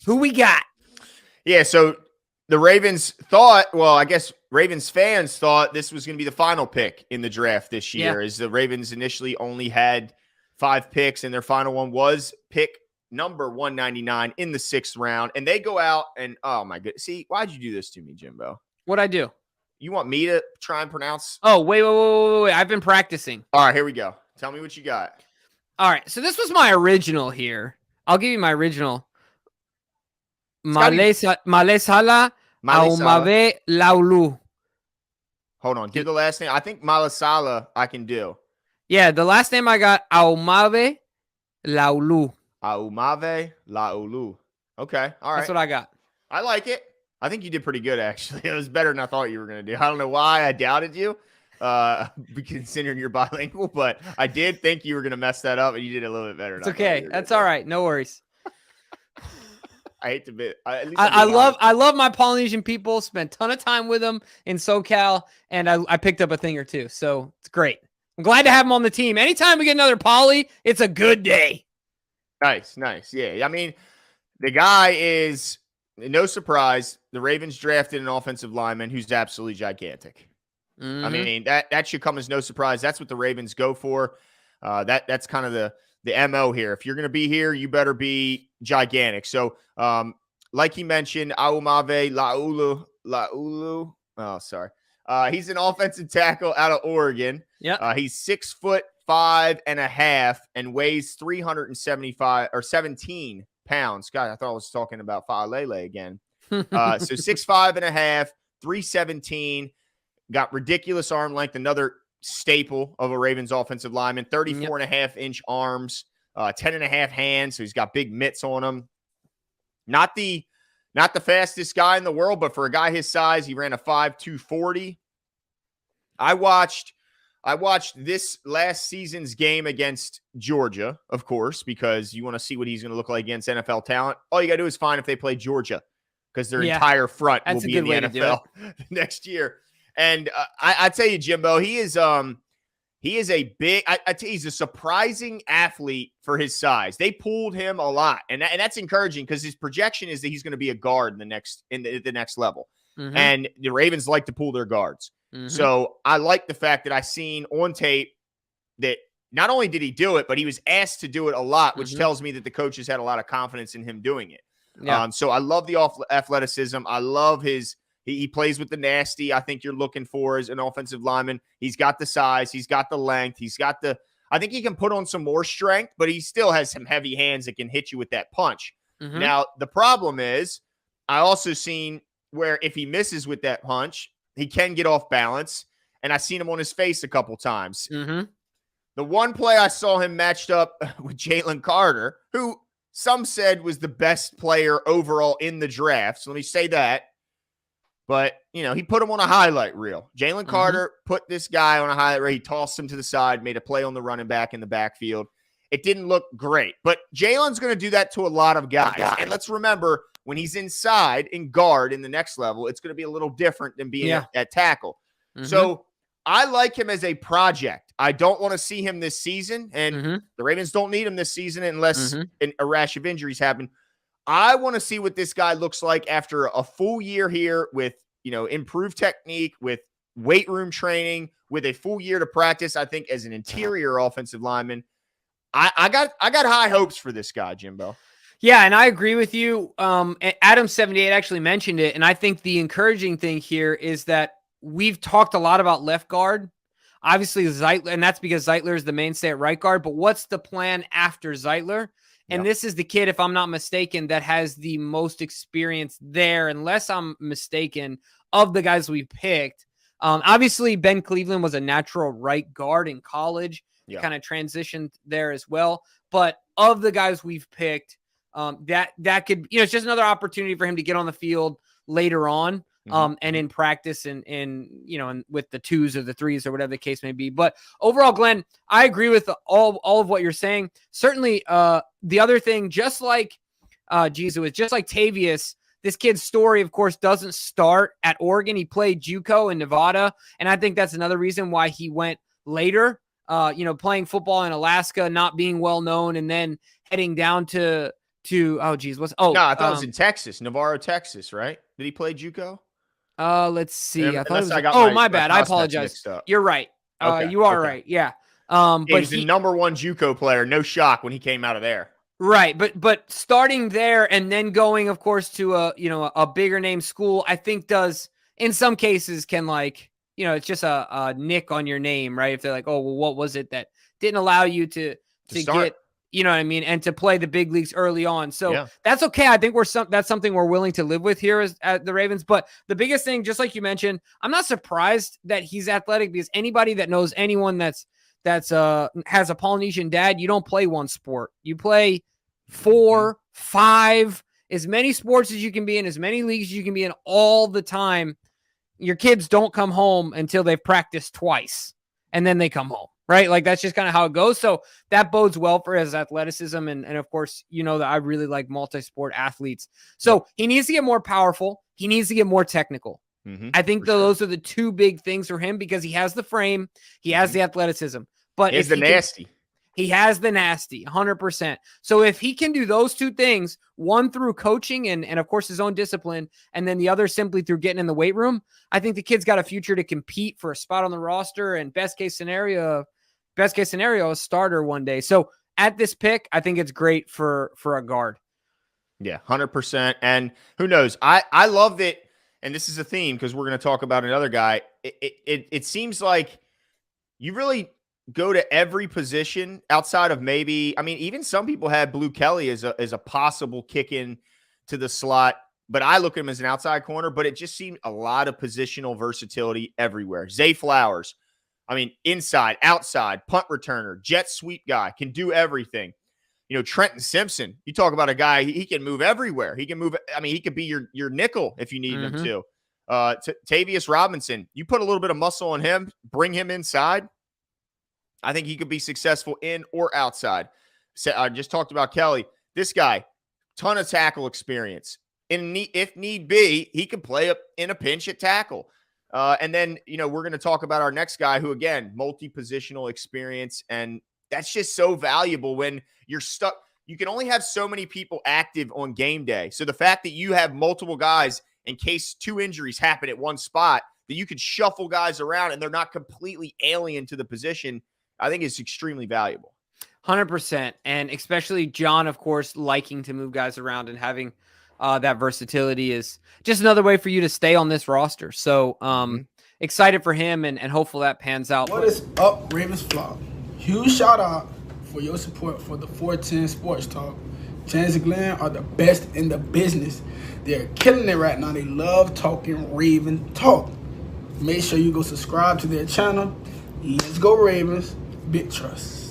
Who we got? Yeah, so the Ravens thought, well, I guess Ravens fans thought this was going to be the final pick in the draft this year, as the Ravens initially only had 5 picks, and their final one was pick number 199 in the 6th round. And they go out and, oh my goodness. See, why'd you do this to me, Jimbo? What'd I do? You want me to try and pronounce? Oh, wait. I've been practicing. All right, here we go. Tell me what you got. All right, so this was my original here. I'll give you my original. Malaesala Aumavae Laulu. Hold on. Do the last name. I think Malaesala I can do. Yeah, the last name I got, Aumavae Laulu. Aumavae Laulu. Okay. All right. That's what I got. I like it. I think you did pretty good, actually. It was better than I thought you were going to do. I don't know why I doubted you, considering you're bilingual, but I did think you were going to mess that up, and you did a little bit better. It's okay. That's all right. No worries. I hate to be. I love my Polynesian people. Spent a ton of time with them in SoCal, and I picked up a thing or two. So it's great. I'm glad to have them on the team. Anytime we get another Poly, it's a good day. Nice. Yeah. I mean, the guy is, no surprise, the Ravens drafted an offensive lineman who's absolutely gigantic. I mean, that should come as no surprise. That's what the Ravens go for. That's kind of the MO here. If you're going to be here, you better be gigantic. So, like he mentioned, Aumavae Laulu. Oh, sorry. He's an offensive tackle out of Oregon. Yeah. He's 6'5.5" and weighs 375 or 17 pounds. God, I thought I was talking about Fa'alele again. So 6'5.5", 317. Got ridiculous arm length. Another staple of a Ravens offensive lineman. 34.5-inch arms, 10.5 hands. So he's got big mitts on him. Not the fastest guy in the world, but for a guy his size, he ran a 5.2 40. I watched this last season's game against Georgia, of course, because you want to see what he's going to look like against NFL talent. All you got to do is find if they play Georgia, because their entire front will be in the NFL next year. And I tell you, Jimbo, he is a big. I tell you, he's a surprising athlete for his size. They pulled him a lot, and that's encouraging because his projection is that he's going to be a guard in the next level. Mm-hmm. And the Ravens like to pull their guards. Mm-hmm. So I like the fact that I seen on tape that not only did he do it, but he was asked to do it a lot, which tells me that the coaches had a lot of confidence in him doing it. Yeah. So I love the athleticism. I love his. He plays with the nasty I think you're looking for as an offensive lineman. He's got the size. He's got the length. I think he can put on some more strength, but he still has some heavy hands that can hit you with that punch. Mm-hmm. Now, the problem is I also seen where if he misses with that punch, he can get off balance, and I seen him on his face a couple times. Mm-hmm. The one play I saw him matched up with Jalen Carter, who some said was the best player overall in the draft. So let me say that. But, he put him on a highlight reel. Jalen Carter put this guy on a highlight reel. He tossed him to the side, made a play on the running back in the backfield. It didn't look great. But Jalen's going to do that to a lot of guys. And let's remember, when he's inside in guard in the next level, it's going to be a little different than being at tackle. Mm-hmm. So I like him as a project. I don't want to see him this season. And the Ravens don't need him this season unless a rash of injuries happen. I want to see what this guy looks like after a full year here with, improved technique, with weight room training, with a full year to practice. I think as an interior offensive lineman, I got high hopes for this guy, Jimbo. Yeah, and I agree with you. Adam78 actually mentioned it, and I think the encouraging thing here is that we've talked a lot about left guard. Obviously, Zeitler, and that's because Zeitler is the mainstay at right guard, but what's the plan after Zeitler? And this is the kid, if I'm not mistaken, that has the most experience there, unless I'm mistaken, of the guys we picked. Obviously, Ben Cleveland was a natural right guard in college, kind of transitioned there as well. But of the guys we've picked, that could, it's just another opportunity for him to get on the field later on. And in practice and with the 2s or the 3s or whatever the case may be. But overall, Glenn, I agree with all of what you're saying. Certainly, the other thing, just like just like Tavius, this kid's story, of course, doesn't start at Oregon. He played JUCO in Nevada, and I think that's another reason why he went later. Playing football in Alaska, not being well known, and then heading down to to what's No, I thought it was in Texas, Navarro, Texas, right? Did he play JUCO? Let's see. I thought it was. My bad. I prospects apologize. mixed up. You're right. Okay, you are okay. right. Yeah. He but was the number one JUCO player. No shock when he came out of there. Right, but starting there and then going, of course, to a bigger name school, I think does in some cases can it's just a nick on your name, right? If they're like, oh, well, what was it that didn't allow you to get, you know what I mean, and to play the big leagues early on. So that's okay. I think that's something we're willing to live with here at the Ravens. But the biggest thing, just like you mentioned, I'm not surprised that he's athletic because anybody that knows anyone that's has a Polynesian dad, you don't play one sport. You play 4, 5, as many sports as you can be in, as many leagues as you can be in all the time. Your kids don't come home until they've practiced twice, and then they come home, right? Like, that's just kind of how it goes. So that bodes well for his athleticism. And of course, you know that I really like multi-sport athletes. So he needs to get more powerful. He needs to get more technical. I think those are the two big things for him because he has the frame, he has the athleticism, but he has the nasty. He has the nasty, 100%. So if he can do those two things, one through coaching and of course his own discipline, and then the other simply through getting in the weight room, I think the kid's got a future to compete for a spot on the roster and best case scenario, a starter one day. So at this pick, I think it's great for a guard. Yeah, 100%. And who knows? I love that. And this is a theme because we're going to talk about another guy. It seems like you really go to every position outside of maybe, I mean, even some people had Blue Kelly as a possible kick in to the slot, but I look at him as an outside corner, but it just seemed a lot of positional versatility everywhere. Zay Flowers, I mean, inside, outside, punt returner, jet sweep guy, can do everything. You know, Trenton Simpson, you talk about a guy, he can move everywhere. He can move. I mean, he could be your nickel if you need him to. Tavius Robinson, you put a little bit of muscle on him, bring him inside. I think he could be successful in or outside. So I just talked about Kelly. This guy, ton of tackle experience. If need be, he could play up in a pinch at tackle. And then, you know, we're going to talk about our next guy who, again, multi-positional experience. And that's just so valuable when you're stuck. You can only have so many people active on game day. So the fact that you have multiple guys in case 2 injuries happen at one spot, that you could shuffle guys around and they're not completely alien to the position, I think is extremely valuable. 100%. And especially John, of course, liking to move guys around and having that versatility is just another way for you to stay on this roster. So excited for him and hopeful that pans out. What is up, Ravens Flock? Huge shout out for your support for the 410 Sports Talk. Chance and Glenn are the best in the business. They're killing it right now. They love talking Raven talk. Make sure you go subscribe to their channel. Let's go Ravens. Big trust.